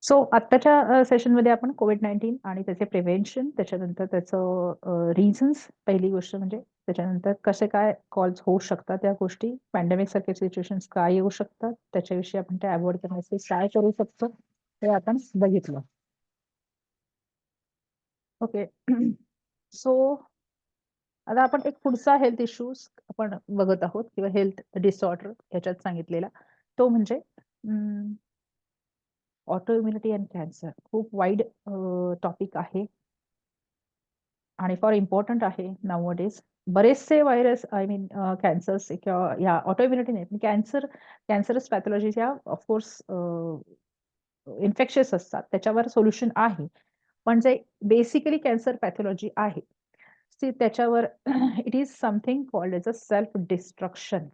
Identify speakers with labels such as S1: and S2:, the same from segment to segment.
S1: So आत्ताच्या सेशनमध्ये आपण कोविड-19 आणि त्याचे प्रिव्हेन्शन, त्याच्यानंतर त्याचं रिझन्स पहिली गोष्ट म्हणजे त्याच्यानंतर कसे काय कॉल्स होऊ शकतात या गोष्टी, पॅन्डेमिक सारखे सिच्युएशन्स काय येऊ शकतात, त्याच्याविषयी आपण ते अव्हॉइड करण्यासाठी काय करू शकतो, हे आपण बघितलं. ओके. सो आता आपण एक पुढचा हेल्थ इश्यूज आपण बघत आहोत किंवा हेल्थ डिसऑर्डर याच्यात सांगितलेला तो म्हणजे ऑटो इम्युनिटी अँड कॅन्सर. खूप वाईड टॉपिक आहे आणि फार इम्पॉर्टंट आहे नाउअडेज. बरेचसे व्हायरस आय मीन कॅन्सर्स किंवा या ऑटो इम्युनिटी नाही पण कॅन्सरस पॅथॉलॉजीच्या ऑफकोर्स इन्फेक्शियस असतात त्याच्यावर सोल्युशन आहे. पण जे बेसिकली कॅन्सर पॅथॉलॉजी आहे त्याच्यावर it is something called as a self destruction.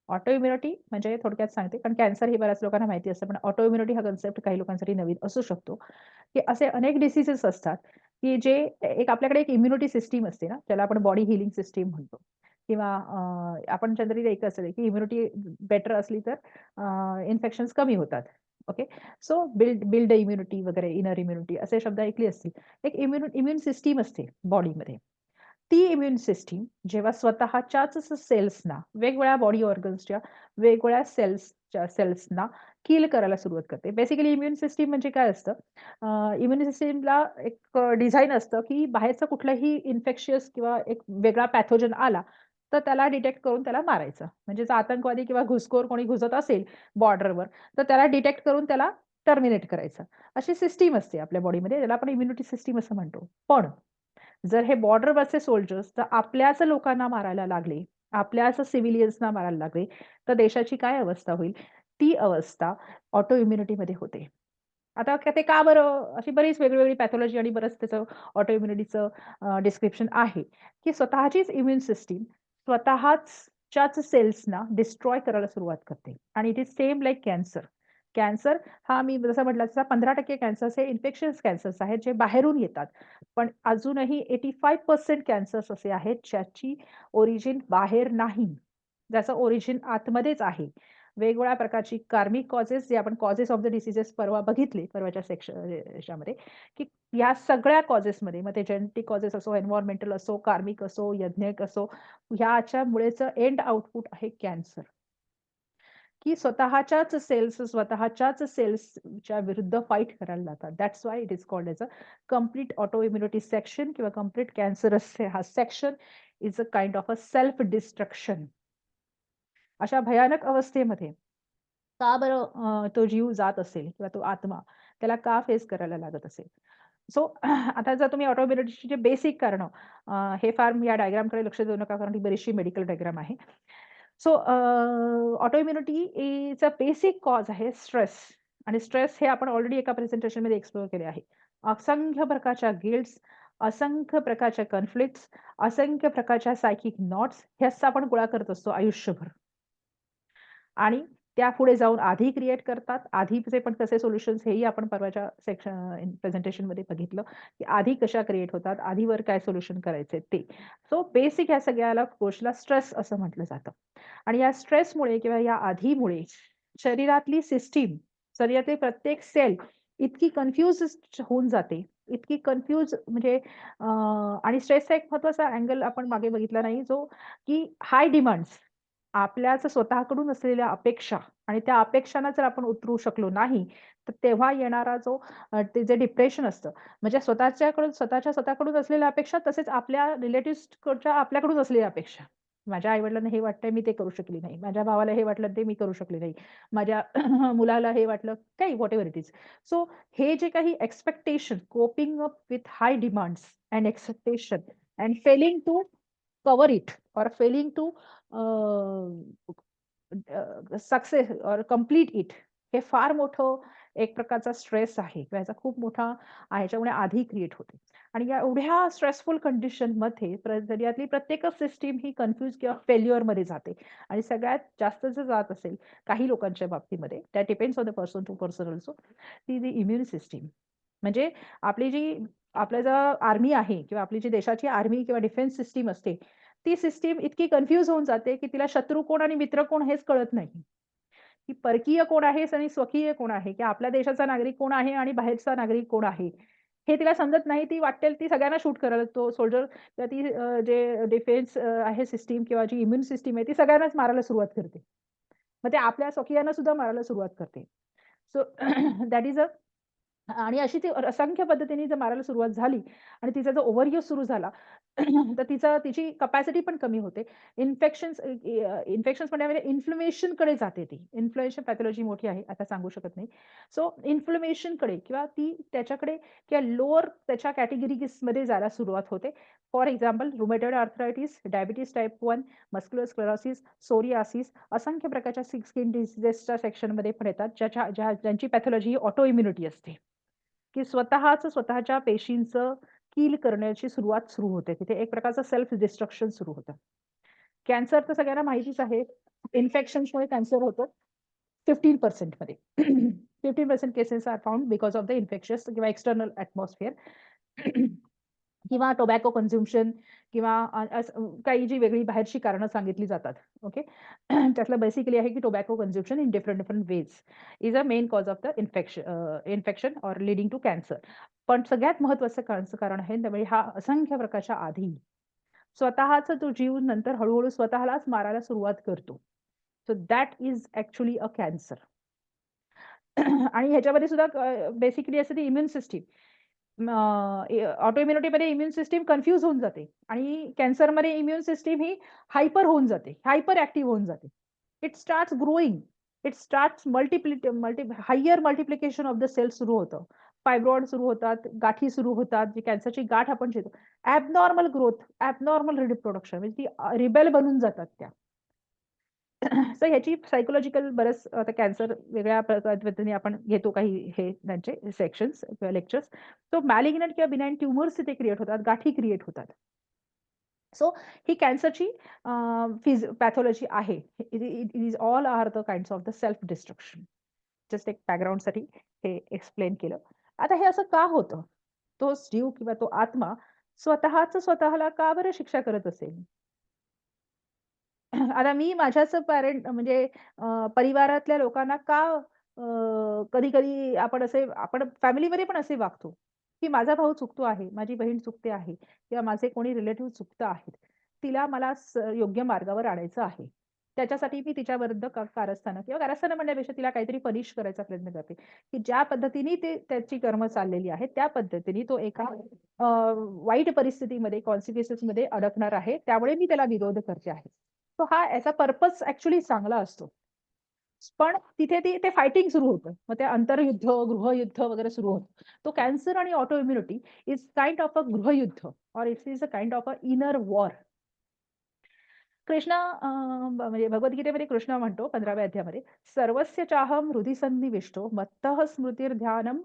S1: Auto immunity म्हणजे थोडक्यात सांगते कारण कॅन्सर ही बऱ्याच लोकांना माहिती असतं पण ऑटो इम्युनिटी हा कन्सेप्ट काही लोकांसाठी नवीन असू शकतो की असे अनेक डिसीजेस असतात की जे एक आपल्याकडे एक इम्युनिटी सिस्टीम असते ना ज्याला आपण बॉडी हिलिंग सिस्टीम म्हणतो किंवा आपण जनरली एक असते की इम्युनिटी बेटर असली तर इन्फेक्शन कमी होतात. ओके. सो बिल्ड इम्युनिटी वगैरे इनर इम्युनिटी असे शब्द ऐकले असतील. एक इम्युन सिस्टीम असते बॉडीमध्ये. ती इम्युन सिस्टीम जेव्हा स्वतःच्याच सेल्सना वेगवेगळ्या बॉडी ऑर्गन्सच्या वेगवेगळ्या सेल्सना किल करायला सुरुवात करते. बेसिकली इम्युन सिस्टीम म्हणजे काय असतं? इम्युन सिस्टीमला एक डिझाइन असतं की बाहेरचं कुठलंही इन्फेक्शियस किंवा एक वेगळा पॅथोजन आला तर त्याला डिटेक्ट करून त्याला मारायचं. म्हणजे जर आतंकवादी किंवा घुसखोर कोणी घुसत असेल बॉर्डरवर तर त्याला डिटेक्ट करून त्याला टर्मिनेट करायचं. अशी सिस्टीम असते आपल्या बॉडीमध्ये ज्याला आपण इम्युनिटी सिस्टीम असं म्हणतो. पण जर हे बॉर्डरवरचे सोल्जर्स तर आपल्याच लोकांना मारायला लागले, आपल्याच सिव्हिलियन्सना मारायला लागले, तर देशाची काय अवस्था होईल? ती अवस्था ऑटो इम्युनिटीमध्ये होते. आता ते का बरं? अशी बरीच वेगवेगळी पॅथॉलॉजी आणि बरंच त्याचं ऑटो इम्युनिटीचं डिस्क्रिप्शन आहे, की स्वतःचीच इम्युन सिस्टम स्वतःच्याच सेल्सना डिस्ट्रॉय करायला सुरुवात करते आणि it is same like cancer. Cancer हा मी जसं म्हटलं तसा 15% कॅन्सर्स हे इन्फेक्शियस कॅन्सर्स आहेत जे बाहेरून येतात. पण अजूनही 85% कॅन्सर्स असे आहेत ज्याची ओरिजिन बाहेर नाही. ज्याचं ओरिजिन आतमध्येच आहे. वेगवेगळ्या प्रकारची कार्मिक कॉजेस जे आपण कॉजेस ऑफ द डिसीजेस परवा बघितले परवाच्या याच्यामध्ये की या सगळ्या कॉजेसमध्ये मग ते जेनेटिक कॉजेस असो, एन्व्हायर्नमेंटल असो, कार्मिक असो, यज्ञिक असो, ह्याच्यामुळेचं एंड आउटपुट आहे कॅन्सर. की स्वतःच्याच सेल्सच्या विरुद्ध फाईट करायला लागतात. That's why it is called as a complete autoimmunity section किंवा कंप्लीट कॅन्सरस हा section is a kind of a self destruction. अशा भयानक अवस्थेमध्ये का बरं तो जीव जात असेल किंवा तो आत्मा त्याला का फेस करायला लागत असेल? सो आता जर तुम्ही ऑटो इम्युनिटीची जे बेसिक कारणं हे फार या डायग्रामकडे लक्ष देऊ नका कारण ती बरीचशी मेडिकल डायग्राम आहे. सो ऑटो इम्युनिटीचा बेसिक कॉज आहे स्ट्रेस आणि स्ट्रेस हे आपण ऑलरेडी एका प्रेझेंटेशनमध्ये एक्सप्लोर केले आहे. असंख्य प्रकारच्या गिल्ट्स, असंख्य प्रकारच्या कॉन्फ्लिक्ट्स, असंख्य प्रकारच्या सायकिक नॉट्स ह्याचा आपण गोळा करत असतो आयुष्यभर. आणि त्या पुढे जाऊन आधी क्रिएट करतात. आधीचे पण कसे सोल्युशन्स हेही आपण परवाच्या प्रेझेंटेशनमध्ये बघितलं, की आधी कशा क्रिएट होतात, आधीवर काय सोल्युशन करायचे ते. सो बेसिक ह्या सगळ्याला गोष्टीला स्ट्रेस असं म्हटलं जातं. आणि या स्ट्रेसमुळे किंवा या आधीमुळे शरीरातली सिस्टीम, शरीरातली प्रत्येक सेल इतकी कन्फ्यूज होऊन जाते, इतकी कन्फ्यूज म्हणजे आणि स्ट्रेसचा एक महत्त्वाचा अँगल आपण मागे बघितला नाही, जो की हाय डिमांड्स आपल्याच स्वतःकडून असलेल्या अपेक्षा आणि त्या अपेक्षांना जर आपण उतरू शकलो नाही, तर तेव्हा येणारा जो ते जे डिप्रेशन असतं, म्हणजे स्वतःकडून असलेल्या अपेक्षा तसेच आपल्या रिलेटिव्हजकडच्या आपल्याकडून असलेल्या अपेक्षा. माझ्या आई-वडिलांना हे वाटतंय मी ते करू शकली नाही. माझ्या भावाला हे वाटलं ते मी करू शकले नाही. माझ्या मुलाला हे वाटलं, काही व्हॉटएव्हर इट इज. सो हे जे काही expectation coping up with high demands and expectation and failing to cover it और फेलिंग टू सक्सेस और कंप्लीट इट हे फार मोठं एक प्रकारचा स्ट्रेस आहे किंवा याचा खूप मोठा आहे ह्याच्यामुळे आधी क्रिएट होते आणि या एवढ्या स्ट्रेसफुल कंडिशनमध्ये शरीरातली प्रत्येकच सिस्टीम ही कन्फ्यूज किंवा फेल्युअरमध्ये जाते आणि सगळ्यात जास्त जर जात असेल काही लोकांच्या बाबतीमध्ये त्या depends on the person to person also ती जी इम्युन सिस्टीम म्हणजे आपली जी आपलं जर आर्मी आहे किंवा आपली जी देशाची आर्मी किंवा डिफेन्स सिस्टीम असते ती सिस्टीम इतकी कन्फ्यूज होऊन जाते की तिला शत्रू कोण आणि मित्र कोण हेच कळत नाही. की परकीय कोण आहे आणि स्वकीय कोण आहे, की आपल्या देशाचा नागरिक कोण आहे आणि बाहेरचा नागरिक कोण आहे. हे तिला समजत नाही. ती वाटेल ती सगळ्यांना शूट करेल. तो सोल्जर किंवा ती जे डिफेन्स आहे सिस्टम किंवा जी इम्युन सिस्टम आहे ती सगळ्यांनाच मारायला सुरुवात करते. मग ते आपल्या स्वकीयांना सुद्धा मारायला सुरुवात करते. सो दॅट इज अ आणि अशी ती असंख्य पद्धतीने जर मारायला सुरुवात झाली आणि तिचा जर ओव्हर यूज सुरू झाला, तर तिची कॅपॅसिटी पण कमी होते. इन्फेक्शन्स म्हणजे इन्फ्लमेशनकडे जाते ती. इन्फ्लमेशन पॅथॉलॉजी मोठी आहे, आता सांगू शकत नाही. सो इन्फ्लमेशनकडे किंवा ती त्याच्याकडे किंवा लोअर त्याच्या कॅटेगरीजमध्ये जायला सुरुवात होते. For example rheumatoid arthritis, diabetes type 1, muscular sclerosis, psoriasis असंख्य प्रकारच्या स्किन डिसीजेसच्या सेक्शनमध्ये पण येतात, ज्यांची पॅथॉलॉजी ही ऑटो इम्युनिटी असते. की स्वतःच्या पेशींचं किल करण्याची सुरुवात सुरू होते. तिथे एक प्रकारचं सेल्फ डिस्ट्रक्शन सुरू होतं. कॅन्सर तर सगळ्यांना माहितीच आहे. इन्फेक्शन्समुळे कॅन्सर होतो 15% मध्ये. 15% cases are found because of the infectious किंवा एक्सटर्नल एटमॉस्फिअर किंवा टोबॅको कन्झम्पशन किंवा काही जी वेगळी बाहेरची कारणं सांगितली जातात. ओके. त्यातलं बेसिकली आहे की tobacco consumption in different ways is a main cause of the infection or leading to cancer. पण सगळ्यात महत्त्वाचं कारण आहे त्यामुळे हा असंख्य प्रकारच्या आधी स्वतःचा तो जीव नंतर हळू स्वतःलाच मारायला सुरुवात करतो. So that is actually a cancer. आणि ह्याच्यामध्ये सुद्धा बेसिकली असते ती इम्युन सिस्टम. ऑटो इम्युनिटीमध्ये इम्युन सिस्टम कन्फ्यूज होऊन जाते आणि कॅन्सरमध्ये इम्युन सिस्टम ही हायपर होऊन जाते, हायपर ॲक्टिव्ह होऊन जाते. It starts growing, it starts higher multiplication of the cells सुरू होतं. फायब्रॉइड सुरू होतात, गाठी सुरू होतात, जी कॅन्सरची गाठ आपण घेतो. ॲबनॉर्मल ग्रोथ, ॲबनॉर्मल रिप्रोडक्शन म्हणजे ती रिबेल बनून जातात त्या. सो ह्याची सायकॉलॉजिकल बरंच आता कॅन्सर वेगळ्या पद्धतीने आपण घेतो काही हे त्यांचे सेक्शन्स किंवा लेक्चर्स. सो मॅलिग्नंट किंवा बिनाइन ट्युमर्स तिथे क्रिएट होतात, गाठी क्रिएट होतात. सो ही कॅन्सरची पॅथॉलॉजी आहे. It is all are the kinds of the self destruction. Just एक बॅकग्राऊंडसाठी हे एक्सप्लेन केलं. आता हे असं का होतं? तो जीव किंवा तो आत्मा स्वतःला का बरं शिक्षा करत असेल? आता मी माझ्याच पॅरेंट म्हणजे परिवारातल्या लोकांना का कधी-कधी आपण फॅमिलीमध्ये पण असे वागतो, की माझा भाऊ चुकतो आहे, माझी बहीण चुकते आहे किंवा माझे कोणी रिलेटिव्ह चुकतं आहेत. तिला मला योग्य मार्गावर आणायचं आहे. त्याच्यासाठी मी तिच्याविरुद्ध कारस्थानं किंवा कारस्थानं म्हणण्यापेक्षा तिला काहीतरी पनिश करायचा प्रयत्न करते, की ज्या पद्धतीने त्याची कर्म चाललेली आहेत, त्या पद्धतीने तो एका वाईट परिस्थितीमध्ये, कॉन्सिक्वेन्सेसमध्ये अडकणार आहे. त्यामुळे मी त्याला विरोध करते आहे. सो हा याचा पर्पज ॲक्चुअली चांगला असतो. पण तिथे ते फायटिंग सुरू होतं. मग ते आंतरयुद्ध, गृहयुद्ध वगैरे सुरू होतं. तो कॅन्सर आणि auto immunity is kind of a गृहयुद्ध or it is a kind of a inner war. Krishna म्हणजे भगवद्गीतेमध्ये कृष्ण म्हणतो 15व्या अध्यायामध्ये, "सर्वस्य चाहं हृदि सन्निविष्टो मत्तः स्मृतिर्ध्यानं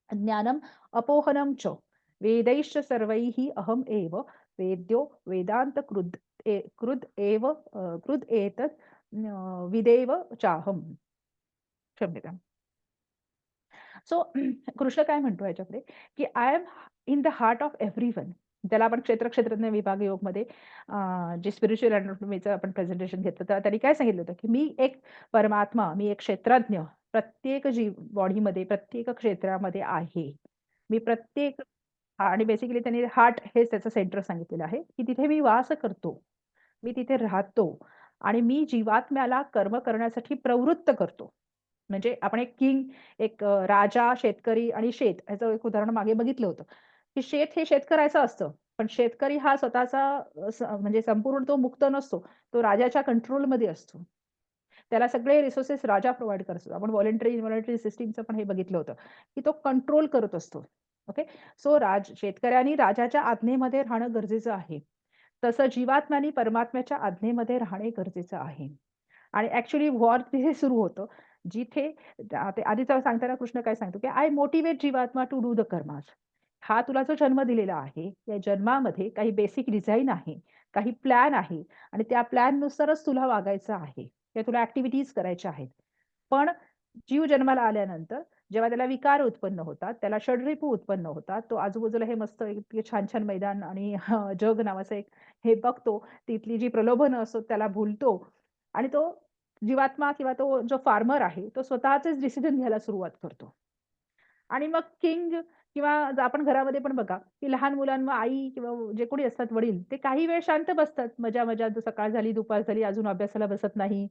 S1: ज्ञानम अपोहनम च वेदैश्च सर्वैः अहम एव वेद्यो वेदांत कृद एतत् विदेव चाहम." क्षम्यताम्. सो कृष्ण काय म्हणतो याच्याकडे, की I am in the heart of everyone. त्याला आपण क्षेत्रज्ञ विभाग योगमध्ये जे स्पिरिच्युअल अनाटॉमीचं आपण प्रेझेंटेशन घेतलं, तर त्यांनी काय सांगितलं होतं, की मी एक परमात्मा, मी एक क्षेत्रज्ञ प्रत्येक बॉडीमध्ये, प्रत्येक क्षेत्रामध्ये आहे. मी प्रत्येक आणि बेसिकली त्यांनी हार्ट हेच त्याचं सेंटर सांगितलेलं आहे, की तिथे मी वास करतो. मी तिथे राहतो आणि मी जीवात्म्याला कर्म करण्यासाठी प्रवृत्त करतो. म्हणजे आपण एक किंग, एक राजा, शेतकरी आणि शेत ह्याचं एक उदाहरण मागे बघितलं होतं, की शेत हे शेतकऱ्याचं असतं. पण शेतकरी हा स्वतःचा म्हणजे संपूर्ण तो मुक्त नसतो. तो राजाच्या कंट्रोलमध्ये असतो. त्याला सगळे रिसोर्सेस राजा प्रोव्हाईड करतो. आपण इन्व्हॉलंटरी सिस्टमचं पण हे बघितलं होतं, की तो कंट्रोल करत असतो. ओके. सो शेतकऱ्यांनी राजाच्या आज्ञेमध्ये राहणं गरजेचं आहे. तसं जीवात्म्यानी परमात्म्याच्या आज्ञेमध्ये राहणे गरजेचं आहे. आणि ॲक्चुअली वॉर तिथे सुरू होतं. जिथे ते आधीच सांगताना कृष्ण काय सांगतो, की आय मोटिव्हेट जीवात्मा टू डू द कर्मास. हा तुला जो जन्म दिलेला आहे, या जन्मामध्ये काही बेसिक डिझाइन आहे, काही प्लॅन आहे आणि त्या प्लॅननुसारच तुला वागायचं आहे. किंवा तुला ॲक्टिव्हिटीज करायच्या आहेत. पण जीव जन्माला आल्यानंतर जेव्हा त्याला विकार उत्पन्न होतात, त्याला षड्रिपू उत्पन्न होतात. तो आजूबाजूला हे मस्त इतके छान-छान मैदान आणि जग नावाचं एक हे बघतो. तिथली जी प्रलोभनं असतात त्याला भुलतो आणि तो जीवात्मा किंवा तो जो फार्मर आहे, तो स्वतःचेच डिसिजन घ्यायला सुरुवात करतो. आणि मग किंग किंवा आपण घरामध्ये पण बघा, की लहान मुलांना आई किंवा जे कोणी असतात वडील, ते काही वेळ शांत बसतात. मजा-मजा सकाळ झाली, दुपार झाली, अजून अभ्यासाला बसत नाही.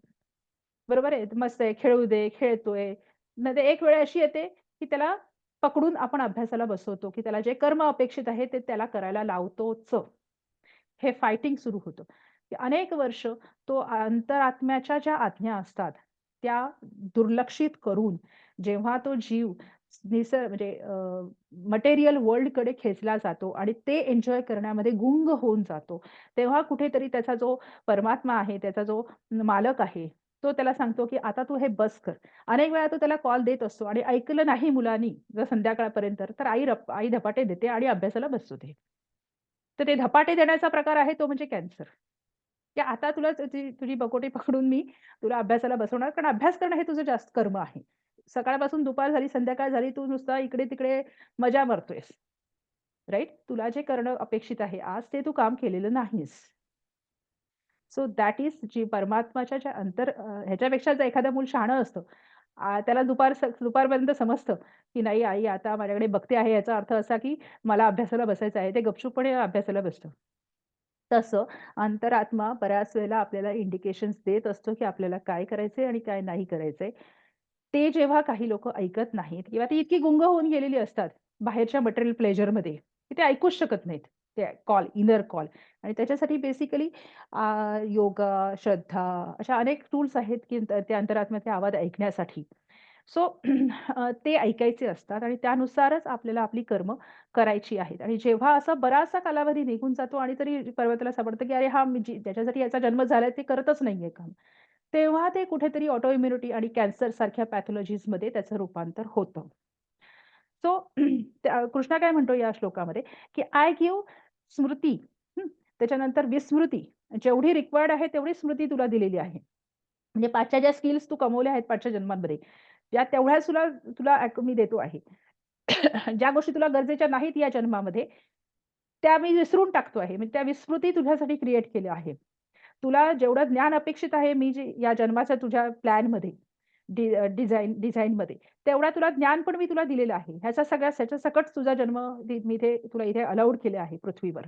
S1: बरोबर आहे. मस्त आहे, खेळू दे, खेळतोय. नाहीतर एक वेळ अशी येते, की त्याला पकडून आपण अभ्यासाला बसवतो, की त्याला जे कर्म अपेक्षित आहे, ते त्याला करायला लावतोच. हे फायटिंग सुरू होतं. की अनेक वर्ष तो अंतरात्म्याच्या ज्या आज्ञा असतात, त्या दुर्लक्षित करून जेव्हा तो जीव म्हणजे मटेरियल वर्ल्डकडे खेचला जातो आणि ते एन्जॉय करण्यामध्ये गुंग होऊन जातो. तेव्हा कुठेतरी त्याचा जो परमात्मा आहे, त्याचा जो मालक आहे, तो त्याला सांगतो, की "आता तू हे बस कर." अनेक वेळा तो त्याला कॉल देत असतो आणि ऐकलं नाही मुलानी जर संध्याकाळपर्यंत, तर आई धपाटे देते आणि अभ्यासाला बसवते. तर ते धपाटे देण्याचा प्रकार आहे तो म्हणजे कॅन्सर. की आता तुला तुझी बकोटी पकडून मी तुला अभ्यासाला बसवणार, कारण अभ्यास करणं हे तुझं जास्त कर्म आहे. सकाळपासून दुपार झाली, संध्याकाळ झाली, तू नुसता इकडे-तिकडे मजा मारतोयस, राइट? तुला जे करणं अपेक्षित आहे आज, ते तू काम केलेलं नाहीस. सो दॅट इज जी परमात्माच्या ह्याच्यापेक्षा जर एखादं मूल शहाणं असतं, त्याला दुपारपर्यंत समजतं, की नाही आई आता माझ्याकडे बघते आहे, याचा अर्थ असा की मला अभ्यासाला बसायचं आहे. ते गपचूपपणे अभ्यासाला बसतं. तसं अंतरात्मा बऱ्याच वेळेला आपल्याला इंडिकेशन्स देत असतो, की आपल्याला काय करायचंय आणि काय नाही करायचंय. ते जेव्हा काही लोकं ऐकत नाहीत किंवा ती इतकी गुंग होऊन गेलेली असतात बाहेरच्या मटेरियल प्लेजरमध्ये, की ते ऐकूच शकत नाहीत. ते कॉल, इनर कॉल आणि त्याच्यासाठी बेसिकली योगा, श्रद्धा अशा अनेक टूल्स आहेत, की ते अंतरात्म्याचे आवाज ऐकण्यासाठी. सो ते ऐकायचे असतात आणि त्यानुसारच आपल्याला आपली कर्म करायची आहेत आणि जेव्हा असा बराचसा कालावधी निघून जातो आणि तरी पर्वताला सापडतं, की अरे हा मी ज्याच्यासाठी याचा जन्म झालाय ते करतच नाहीये काम. तेव्हा ते कुठेतरी ऑटो इम्युनिटी आणि कॅन्सर सारख्या पॅथॉलॉजीजमध्ये त्याचं रूपांतर होतं. सो कृष्णा काय म्हणतो या श्लोकामध्ये, की आय गिव्ह स्मृती हं, त्याच्यानंतर विस्मृती. जेवढी रिक्वायर्ड आहे तेवढी स्मृती तुला दिलेली आहे. म्हणजे 5च्या ज्या स्किल्स तू कमवल्या आहेत 5च्या जन्मांमध्ये, त्या तेवढ्याच तुला तुला मी देतो आहे. ज्या गोष्टी तुला गरजेच्या नाहीत या जन्मामध्ये, त्या मी विसरून टाकतो आहे. म्हणजे त्या विस्मृती तुझ्यासाठी क्रिएट केल्या आहेत. तुला जेवढं ज्ञान अपेक्षित आहे, मी जे या जन्माच्या तुझ्या प्लॅनमध्ये, डिझाइनमध्ये, तेवढा तुला ज्ञान पण मी तुला दिलेलं आहे. ह्याच्या सकट तुझा जन्म मी इथे तुला इथे अलाउड केले आहे पृथ्वीवर.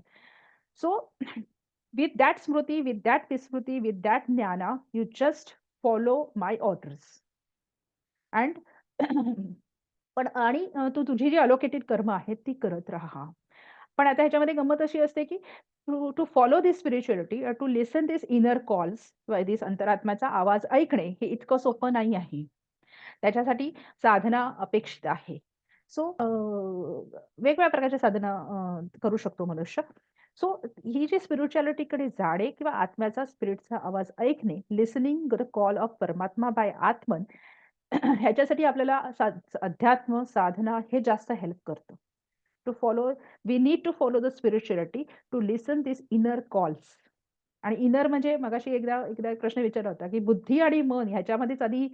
S1: So with that smriti, with that vismriti, with that gyana, you just follow my orders and पण आणि तू तुझी जी अलोकेटेड कर्म आहेत ती करत राहा. पण आता ह्याच्यामध्ये गंमत अशी असते, की to to follow this spirituality to listen this inner calls किंवा धिस अंतरात्म्याचा आवाज ऐकणे हे इतकं सोपं नाही आहे. त्याच्यासाठी साधना अपेक्षित आहे. सो वेगवेगळ्या प्रकारच्या साधना करू शकतो मनुष्य. सो ही जी स्पिरिच्युअलिटीकडे जाणे किंवा आत्म्याचा स्पिरिटचा आवाज ऐकणे, लिसनिंग द कॉल ऑफ परमात्मा बाय आत्मन ह्याच्यासाठी आपल्याला अध्यात्म, साधना हे जास्त हेल्प करतं. To follow we need to follow the spirituality to listen this inner calls. आणि इनर म्हणजे मगाशी एकदा एकदा एक प्रश्न विचारला होता, की बुद्धी आणि मन ह्याच्यामध्येच आधी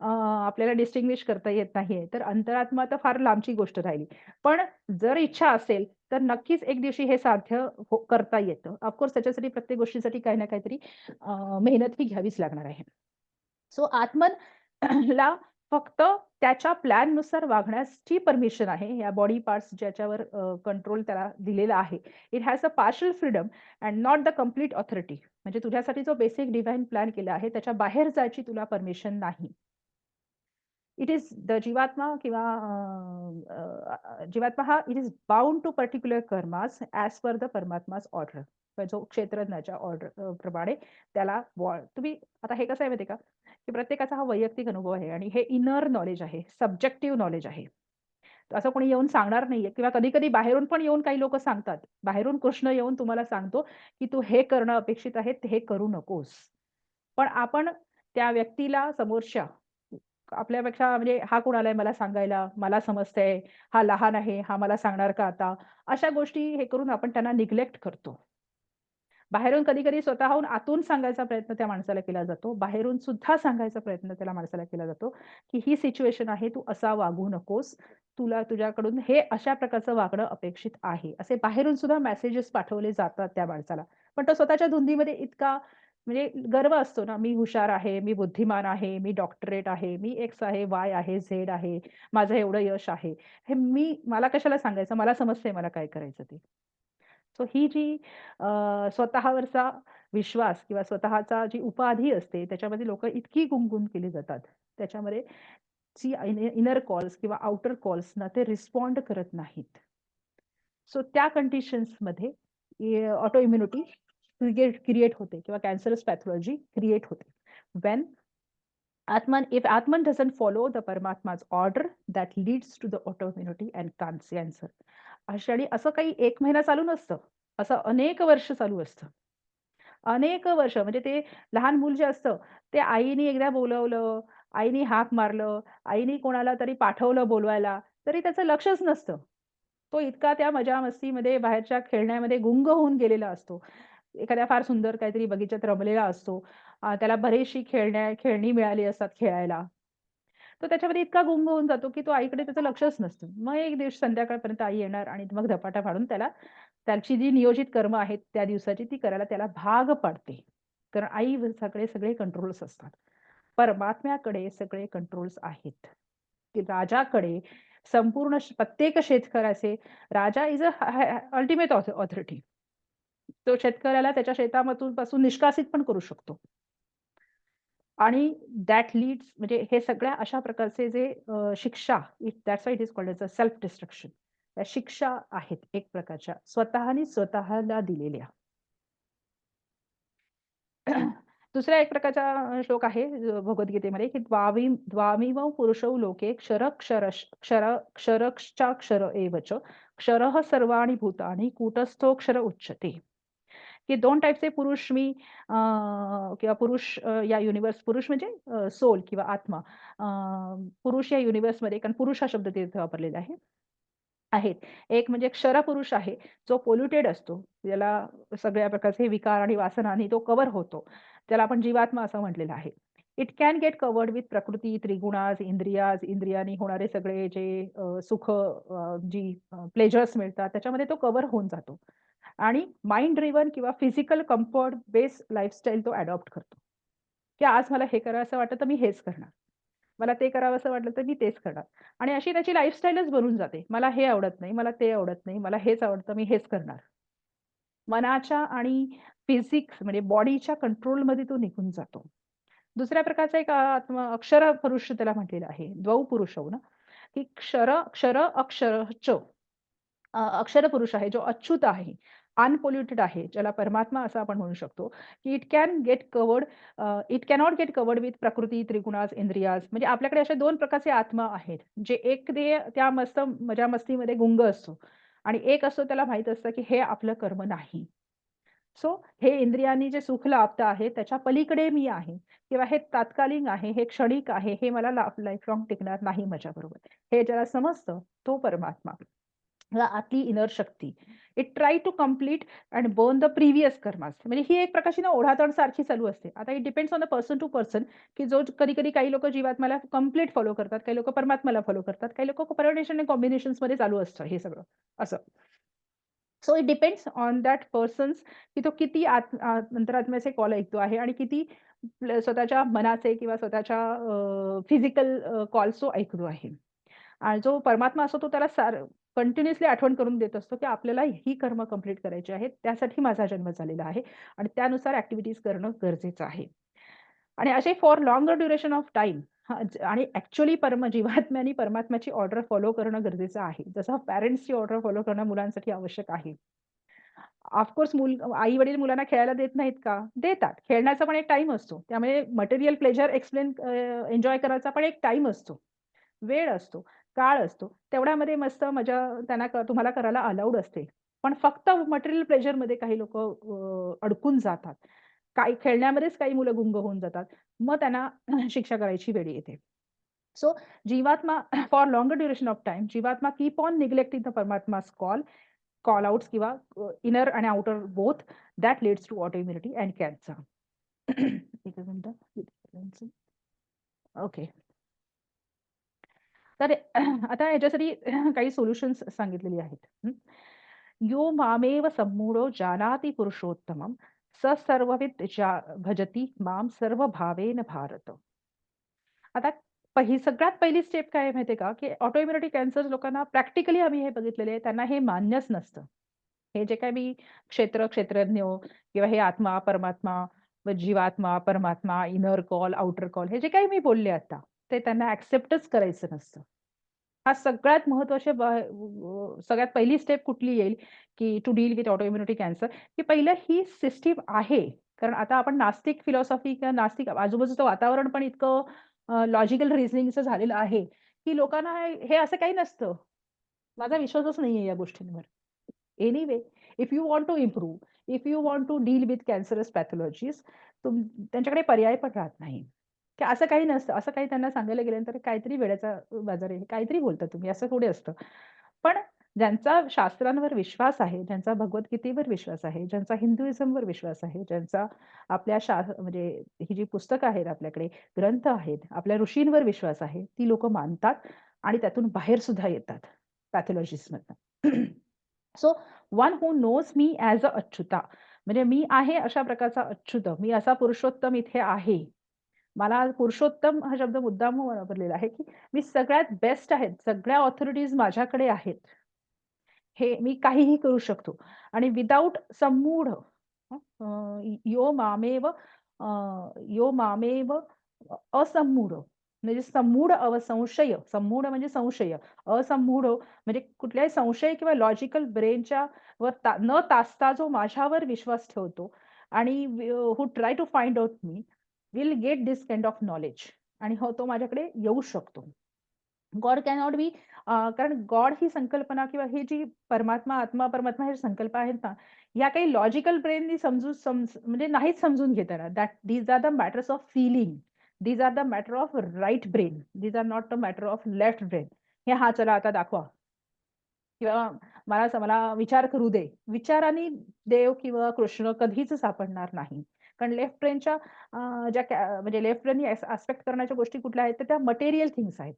S1: आपल्याला डिस्टिंग्विश करता येत नाहीये. तर अंतरात्मा तर फार लांबची गोष्ट राहिली. पण जर इच्छा असेल, तर नक्कीच एक दिवशी हे साध्य करता येतं. ऑफकोर्स त्याच्यासाठी प्रत्येक गोष्टीसाठी काही ना काहीतरी मेहनत ही घ्यावीच लागणार आहे. सो आत्मन ला फक्त त्याच्या प्लॅननुसार वागण्याची परमिशन आहे. या बॉडी पार्ट्स ज्याच्यावर कंट्रोल त्याला दिलेला आहे. It has a partial freedom and not the complete authority. म्हणजे तुझ्यासाठी जो बेसिक डिव्हाइन प्लॅन केला आहे, त्याच्या बाहेर जायची तुला परमिशन नाही. इट इज द जीवात्मा किंवा जीवात्मा हा it is bound to particular karmas as per the Paramatma's order. जो क्षेत्रज्ञाच्या ऑर्डर प्रमाणे त्याला तुम्ही आता हे कसं आहे माहिती आहे का, की प्रत्येकाचा हा वैयक्तिक अनुभव आहे आणि हे इनर नॉलेज आहे, सब्जेक्टिव्ह नॉलेज आहे. असं कोणी येऊन सांगणार नाहीये किंवा कधी-कधी बाहेरून पण येऊन काही लोकं सांगतात. बाहेरून कृष्ण येऊन तुम्हाला सांगतो, की "तू हे करणं अपेक्षित आहे, ते हे करू नकोस." पण आपण त्या व्यक्तीला समोरच्या आपल्यापेक्षा म्हणजे हा कोण आलाय मला सांगायला, मला समजतंय, हा लहान आहे, हा मला सांगणार का आता? अशा गोष्टी हे करून आपण त्यांना निग्लेक्ट करतो. बाहेरून कधी-कधी स्वतःहून आतून सांगायचा प्रयत्न त्या माणसाला केला जातो. बाहेरून सुद्धा सांगायचा प्रयत्न त्याला माणसाला केला जातो, की ही सिच्युएशन आहे, तू असा वागू नकोस. तुला तुझ्याकडून हे अशा प्रकारचं वागणं अपेक्षित आहे. असे बाहेरून सुद्धा मेसेजेस पाठवले जातात त्या माणसाला. पण तो स्वतःच्या धुंदीमध्ये इतका म्हणजे गर्व असतो ना, मी हुशार आहे, मी बुद्धिमान आहे, मी डॉक्टरेट आहे, मी एक्स आहे, वाय आहे, झेड आहे, माझं एवढं यश आहे. हे मला कशाला सांगायचं? मला समजतंय मला काय करायचं ते. सो ही जी स्वतःवरचा विश्वास किंवा स्वतःचा जी उपाधी असते, त्याच्यामध्ये लोकं इतकी गुंगून केली जातात. त्याच्यामध्ये जी इनर कॉल्स किंवा आउटर कॉल्सना ते रिस्पॉन्ड करत नाहीत. सो त्या कंडिशन्समध्ये ऑटो इम्युनिटी क्रिएट होते किंवा कॅन्सरस पॅथॉलॉजी क्रिएट होते. When if Atman doesn't follow the Paramatma's order that leads to the autoimmunity and cancer. आणि असं काही 1 महिना चालू नसतं. असं अनेक वर्ष चालू असतं. अनेक वर्ष म्हणजे ते लहान मूल जे असतं, ते आईने एकदा बोलावलं, आईने हाक मारलं, आईने कोणाला तरी पाठवलं बोलवायला, तरी त्याचं लक्षच नसतं. तो इतका त्या मजा-मस्तीमध्ये, बाहेरच्या खेळण्यामध्ये गुंग होऊन गेलेला असतो. एखाद्या फार सुंदर काहीतरी बगीच्यात रमलेला असतो. त्याला बरीचशी खेळणी मिळाली असतात खेळायला. तो त्याच्यामध्ये इतका गुंग होऊन जातो, की तो आईकडे त्याचं लक्षच नसतं. मग एक दिवस संध्याकाळपर्यंत आई येणार आणि मग धपाटा पाडून त्याला त्याची जी नियोजित कर्म आहेत त्या दिवसाची ती करायला त्याला भाग पाडते. कारण आईकडे सगळे कंट्रोल्स असतात. परमात्म्याकडे सगळे कंट्रोल्स आहेत. की राजाकडे संपूर्ण प्रत्येक शेतकऱ्याचे राजा इज अल्टिमेट ऑथॉरिटी. तो शेतकऱ्याला त्याच्या शेतामधून पासून निष्कासित पण करू शकतो. आणि दॅट लीड्स म्हणजे हे सगळ्या अशा प्रकारचे जे शिक्षा that's why it is called as a self destruction. त्या शिक्षा आहेत एक प्रकारच्या स्वतःनी स्वतःला दिलेल्या. दुसरा एक प्रकारचा श्लोक आहे भगवद्गीतेमध्ये, की द्वामिमौ पुरुषौ लोके क्षरश्चाक्षर एव च, क्षरः सर्वाणि भूतानि कूटस्थोऽक्षर उच्यते. की 2 टाइपचे पुरुष मी किंवा पुरुष या युनिव्हर्स पुरुष म्हणजे सोल किंवा आत्मा. अ, पुरुष या युनिव्हर्समध्ये कारण पुरुष हा शब्द तिथे वापरलेला आहे. आहेत. एक म्हणजे क्षरपुरुष आहे, जो पोल्युटेड असतो. ज्याला सगळ्या प्रकारचे विकार आणि वासनांनी तो कव्हर होतो. त्याला आपण जीवात्मा असं म्हटलेलं आहे. It can get covered with प्रकृती, त्रिगुणाज, इंद्रियांनी होणारे सगळे जे सुख जी प्लेजर्स मिळतात त्याच्यामध्ये तो कव्हर होऊन जातो. आणि माइंड ड्रिव्हन किंवा फिजिकल कम्फर्ट बेस्ड लाईफस्टाईल तो अडॉप्ट करतो. की आज मला हे करावसं वाटतं तर मी हेच करणार. मला ते करावसं वाटलं तर मी तेच करणार. आणि अशी त्याची लाईफस्टाईलच बनून जाते. मला हे आवडत नाही, मला ते आवडत नाही, मला हेच आवडतं, मी हेच करणार. मनाच्या आणि फिजिक्स म्हणजे बॉडीच्या कंट्रोलमध्ये तो निघून जातो. दुसऱ्या प्रकारचा एक अक्षर पुरुष त्याला म्हटलेलं आहे. द्वौ पुरुषौ ना, की क्षर अक्षर च. अक्षर पुरुष आहे, जो अच्युत आहे, अनपोल्युटेड आहे, ज्याला परमात्मा असं आपण म्हणू शकतो, की it cannot get covered with प्रकृती, त्रिगुणास, इंद्रियास. म्हणजे आपल्याकडे असे 2 प्रकारचे आत्मा आहेत. जे एक ते त्या मस्त मजा-मस्तीमध्ये गुंग असतो आणि एक असतो त्याला माहीत असतं, की हे आपलं कर्म नाही. सो हे इंद्रियांनी जे सुख लाभतं आहे, त्याच्या पलीकडे मी आहे किंवा हे तात्कालिक आहे, हे क्षणिक आहे, हे मला लाईफ लाँग टिकणार नाही माझ्याबरोबर. हे ज्याला समजतं, तो परमात्मा. आतली इनर शक्ती. It try to complete and burn the previous कर्मास. म्हणजे ही एक प्रकारची ना ओढाताण सारखी चालू असते. आता it depends on the person to person, की जो कधी-कधी काही लोकं जीवात्म्याला कंप्लीट फॉलो करतात, काही लोकं परमात्म्याला फॉलो करतात, काही लोकं परम्युटेशन आणि कॉम्बिनेशन्समध्ये चालू असतं हे सगळं, असं. So it depends on that persons, की तो किती अंतरात्म्याचे कॉल ऐकतो आहे आणि किती स्वतःच्या मनाचे किंवा स्वतःच्या फिजिकल कॉल्स तो ऐकतो आहे. आणि जो परमात्मा असतो तो त्याला कंटिन्युअसली आठवण करून देत असतो, की आपल्याला ही कर्म कंप्लीट करायची आहेत. त्यासाठी माझा जन्म झालेला आहे आणि त्यानुसार ॲक्टिव्हिटीज करणं गरजेचं आहे. आणि असे for longer duration of time आणि ॲक्चुअली जीवात्म्याने परमात्म्याची ऑर्डर फॉलो करणं गरजेचं आहे. जसं पॅरेंट्सची ऑर्डर फॉलो करणं मुलांसाठी आवश्यक आहे. ऑफकोर्स आई-वडील मुलांना खेळायला देत नाहीत का? देतात. खेळण्याचा पण एक टाईम असतो. त्यामुळे मटेरियल प्लेजर एन्जॉय करायचा पण एक टाईम असतो. वेळ असतो, काळ असतो. तेवढ्यामध्ये मस्त मजा त्यांना तुम्हाला करायला अलाउड असते. पण फक्त मटेरियल प्लेजरमध्ये काही लोकं अडकून जातात. काही खेळण्यामध्येच काही मुलं गुंग होऊन जातात. मग त्यांना शिक्षा करायची वेळ येते. So jivatma for longer duration of time jivatma keep on neglecting the Paramatma's call outs किंवा इनर आणि outer both that leads to autoimmunity and cancer. एकच मिनिटं. ओके. तर आता याच्यासाठी काही सोल्युशन्स सांगितलेली आहेत. यो मामेव सम्मूढो जानाति पुरुषोत्तमं स सर्वविद भजती माम सर्व भावेन भारत. आता सगळ्यात पहिली स्टेप काय आहे माहिती आहे का, की ऑटोइम्युनिटी कॅन्सर लोकांना प्रॅक्टिकली आम्ही हे बघितलेले आहे, त्यांना हे मान्यच नसतं. हे जे काही मी क्षेत्रज्ञ किंवा हे आत्मा, परमात्मा, व जीवात्मा, परमात्मा, इनर कॉल, आउटर कॉल हे जे काही मी बोलले आता, ते त्यांना ॲक्सेप्टच करायचं नसतं. हा सगळ्यात महत्त्वाची सगळ्यात पहिली स्टेप कुठली येईल, की टू डील विथ ऑटोइम्युनिटी कॅन्सर, की पहिलं ही सिस्टम आहे. कारण आता आपण नास्तिक फिलॉसॉफी किंवा नास्तिक आजूबाजूचं वातावरण पण इतकं लॉजिकल रिझनिंगचं झालेलं आहे, की लोकांना हे असं काही नसतं. माझा विश्वासच नाहीये या गोष्टींवर. Anyway, if you want to improve, if you want to deal with cancerous pathologies त्यांच्याकडे पर्याय पण राहत नाही. की असं काही नसतं. असं काही त्यांना सांगायला गेल्यानंतर काहीतरी वेड्याचा बाजार आहे. काहीतरी बोलता तुम्ही असं थोडी असतं. पण ज्यांचा शास्त्रांवर विश्वास आहे, ज्यांचा भगवद्गीतेवर विश्वास आहे, ज्यांचा हिंदुइझमवर विश्वास आहे, ज्यांचा आपल्या म्हणजे ही जी पुस्तकं आहेत आपल्याकडे, ग्रंथ आहेत, आपल्या ऋषींवर विश्वास आहे, ती लोकं मानतात आणि त्यातून बाहेर सुद्धा येतात पॅथॉलॉजिस्टमधनं. So one who knows me as a Achyuta म्हणजे मी आहे अशा प्रकारचा अच्युत, मी असा पुरुषोत्तम इथे आहे. मला पुरुषोत्तम हा शब्द मुद्दाम वापरलेला आहे, की मी सगळ्यात बेस्ट आहेत. सगळ्या ऑथॉरिटीज माझ्याकडे आहेत. हे मी काहीही करू शकतो आणि विथआऊट संमूढ यो मामेव यो मामेव असंमूढ म्हणजे संमूढ संशय संमूढ म्हणजे संशय असंमूढ म्हणजे कुठल्याही संशय किंवा लॉजिकल ब्रेनच्या वर न तासता जो माझ्यावर विश्वास ठेवतो आणि who try to find out me will get this kind of knowledge आणि हो तो माझ्याकडे येऊ शकतो. गॉड कॅनॉट बी कारण गॉड ही संकल्पना किंवा ही जी परमात्मा, आत्मा, परमात्मा ह्या संकल्पना आहेत ना, या काही लॉजिकल ब्रेननी म्हणजे नाहीच समजून घेता येणार. These are the matters of feeling. These are the matter of right brain. These are not the matter of left brain. हे हां, चला आता दाखवा किंवा मला विचार करू दे. विचाराने देव किंवा कृष्ण कधीच सापडणार नाही. कारण लेफ्ट ब्रेनच्या म्हणजे लेफ्ट ब्रेननी ॲस्पेक्ट करण्याच्या गोष्टी कुठल्या आहेत, तर त्या मटेरियल थिंग्स आहेत.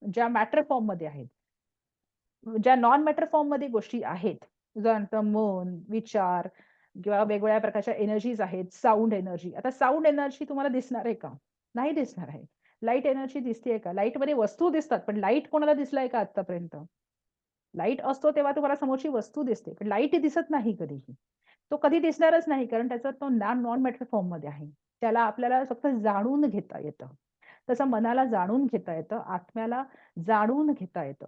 S1: ज्या मॅटर फॉर्ममध्ये आहेत. ज्या नॉन मॅटर फॉर्ममध्ये गोष्टी आहेत. उदाहरणार्थ मन, विचार किंवा वेगवेगळ्या प्रकारच्या एनर्जीज आहेत. Sound energy. आता साउंड एनर्जी तुम्हाला दिसणार आहे का? नाही दिसणार आहे. लाईट एनर्जी दिसतीये का? लाईटमध्ये वस्तू दिसतात, पण लाईट कोणाला दिसलाय का आत्तापर्यंत? लाईट असतो तेव्हा तुम्हाला समोरची वस्तू दिसते, पण लाईट दिसत नाही कधीही. तो कधी दिसणारच नाही कारण त्याचा तो नॉन मॅटर फॉर्ममध्ये आहे. त्याला आपल्याला फक्त जाणून घेता येतं. तसं मनाला जाणून घेता येतं, आत्म्याला जाणून घेता येतं.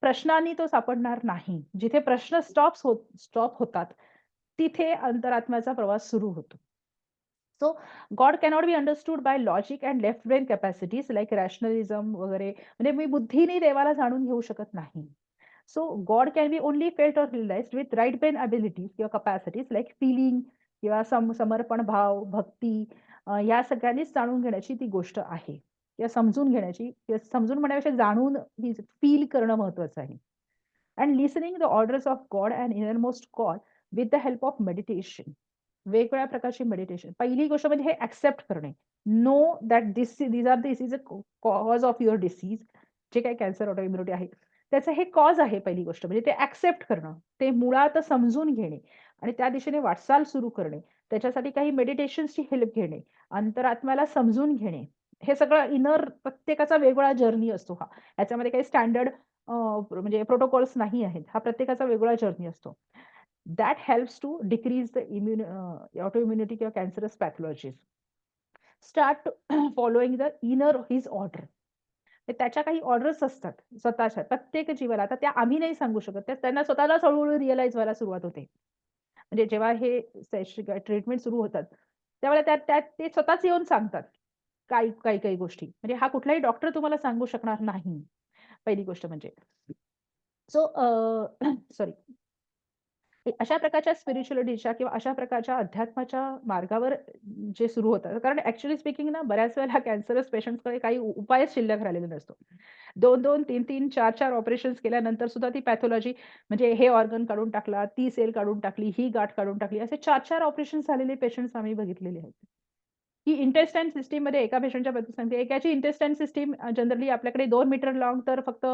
S1: प्रश्नांनी तो सापडणार नाही. जिथे प्रश्न स्टॉप होतात, तिथे अंतरात्म्याचा प्रवास सुरू होतो. So God cannot be understood by logic and left brain capacities like rationalism वगैरे म्हणजे मी बुद्धीने देवाला जाणून घेऊ शकत नाही. So God can be only felt or realised with right brain abilities किंवा कपॅसिटीज लाइक फीलिंग किंवा समर्पण भाव, भक्ती या सगळ्यांनीच जाणून घेण्याची ती गोष्ट आहे. किंवा समजून घेण्याची किंवा समजून म्हणण्यापेक्षा जाणून फील करणं महत्वाचं आहे. And listening the orders of God and innermost call with the help of meditation. वेगवेगळ्या प्रकारची मेडिटेशन. पहिली गोष्ट म्हणजे हे एक्सेप्ट करणे. Know that this is a cause of your disease. जे काही कॅन्सर ऑटोइम्युनिटी आहे. त्याचं हे कॉज आहे पहिली गोष्ट म्हणजे ते एक्सेप्ट करणं. ते मुळात समजून घेणे आणि त्या दिशेने वाटचाल सुरू करणे. त्याच्यासाठी काही मेडिटेशन्सची हेल्प घेणे. अंतरात्म्याला समजून घेणे. हे सगळं इनर प्रत्येकाचा वेगवेगळा जर्नी असतो हा. याच्यामध्ये काही स्टँडर्ड म्हणजे प्रोटोकॉल्स नाही आहेत. हा प्रत्येकाचा वेगळा जर्नी असतो. That helps to decrease the autoimmunity किंवा cancerous pathologies. Start following the inner his order. त्याच्या काही ऑर्डर्स असतात स्वतःच्या प्रत्येक जीवाला. आता त्या आम्ही नाही सांगू शकत. त्यांना स्वतःलाच हळू रिअलाईज व्हायला सुरुवात होते. म्हणजे जेव्हा हे ट्रीटमेंट सुरू होतात, त्यावेळेला त्यात त्यात ते स्वतःच येऊन सांगतात. काही गोष्टी. म्हणजे हा कुठलाही डॉक्टर तुम्हाला सांगू शकणार नाही. पहिली गोष्ट म्हणजे. So sorry. अशा प्रकारच्या स्पिरिच्युअलिटीच्या किंवा अशा प्रकारच्या अध्यात्माच्या मार्गावर जे सुरू होतं. कारण ॲक्चुअली स्पीकिंग ना बऱ्याच वेळेला कॅन्सरस पेशंट्सकडे काही उपायच शिल्लक राहिलेला नसतो. 2-2, 3-3, 4-4 ऑपरेशन्स केल्यानंतर सुद्धा ती पॅथॉलॉजी म्हणजे हे ऑर्गन काढून टाकला, ती सेल काढून टाकली, ही गाठ काढून टाकली. असे 4-4 ऑपरेशन्स झालेले पेशंट्स आम्ही बघितलेले आहेत. ही इंटेस्टाईन सिस्टममध्ये एका पेशंटच्या बाबतीत सांगते. एकाची इंटेस्टाईन सिस्टम जनरली आपल्याकडे 2 मीटर लाँग तर फक्त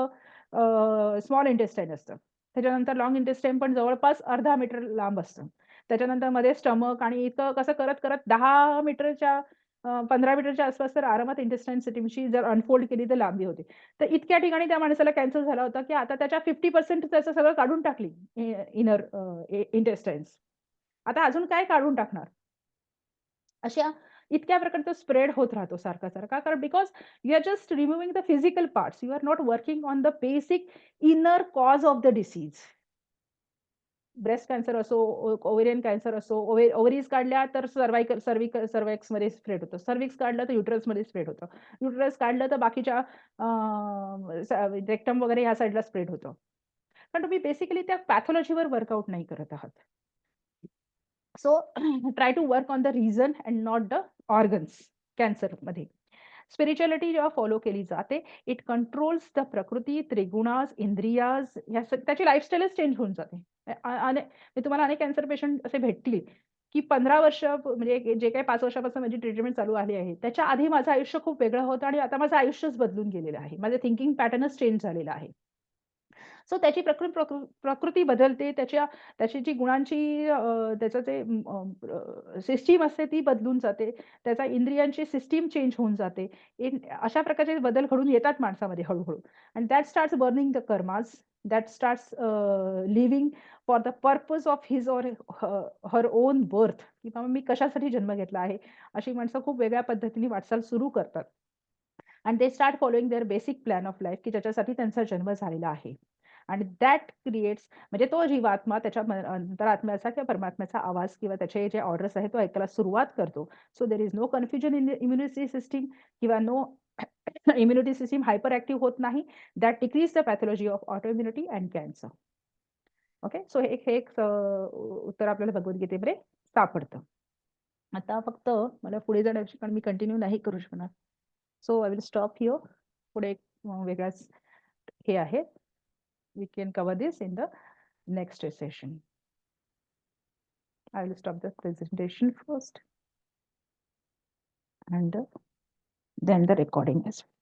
S1: स्मॉल इंटेस्टाईन असतं. त्याच्यानंतर लाँग इंटेस्टाईन पण जवळपास अर्धा मीटर लांब असतं. त्याच्यानंतर मध्ये स्टमक आणि इतकं कसं करत करत 10 मीटरच्या 15 मीटरच्या आसपास तर आरामात इंटेस्टाईन सिस्टीमची जर अनफोल्ड केली तर लांबी होती. तर इतक्या ठिकाणी त्या माणसाला कॅन्सर झाला होता, की आता त्याच्या 50% त्याचं सगळं काढून टाकली इनर इंटेस्टाईन्स. आता अजून काय काढून टाकणार? अशा इतक्या प्रकारचा स्प्रेड होत राहतो सारखा-सारखा. कारण because you are just removing the physical parts. You are not working on the basic inner cause of the disease. Breast cancer असो, ओव्हेरियन कॅन्सर असो, ओव्हरीज काढल्या तर सर्व्हिक्समध्ये स्प्रेड होतं. सर्व्हिक्स काढलं तर युटरसमध्ये स्प्रेड होतं. युटरस काढलं तर बाकीच्या रेक्टम वगैरे ह्या साइडला स्प्रेड होतं. कारण तुम्ही बेसिकली त्या पॅथॉलॉजीवर वर्कआउट नाही करत आहात. So try to work on the reason and not the organs कॅन्सरमध्ये. स्पिरिच्युअलिटी जेव्हा फॉलो केली जाते, इट कंट्रोल्स द प्रकृती, त्रिगुणास, इंद्रियाज त्याची लाईफस्टाईलच चेंज होऊन जाते. मी तुम्हाला अनेक कॅन्सर पेशंट असे भेटतील, की 15 वर्ष म्हणजे जे काही 5 वर्षापासून माझी ट्रीटमेंट चालू आली आहे, त्याच्या आधी माझं आयुष्य खूप वेगळं होतं आणि आता माझं आयुष्यच बदलून गेलेलं आहे. माझं थिंकिंग पॅटर्नच चेंज झालेला आहे. सो त्याची प्रकृती बदलते. त्याची जी गुणांची त्याचं जे सिस्टम असते ती बदलून जाते. त्याचा इंद्रियांची सिस्टम चेंज होऊन जाते. अशा प्रकारचे बदल घडून येतात माणसामध्ये हळू-हळू. And that starts burning the karmas. That starts living for the purpose of his or her own birth, की बाबा मी कशासाठी जन्म घेतला आहे. अशी माणसं खूप वेगळ्या पद्धतीने वाटचाल सुरू करतात. And they start following their basic plan of life, की ज्याच्यासाठी त्यांचा जन्म झालेला आहे. आणि दॅट क्रिएट्स म्हणजे तो जीवात्मा त्याच्या अंतरात्म्याचा किंवा परमात्म्याचा आवाज किंवा त्याचे जे ऑर्डर्स आहेत तो ऐकायला सुरुवात करतो. So there is no confusion in immunity system किंवा no immunity system hyperactive होत नाही. That decreases the pathology of autoimmunity and cancer. Okay. So हे एक उत्तर आपल्याला भगवद्गीतेमध्ये सापडतं. आता फक्त मला पुढे जाण्याची कारण मी कंटिन्यू नाही करू शकणार. So I will stop here. पुढे एक वेगळाच हे आहे. We can cover this in the next session. I will stop the presentation first and then the recording as well.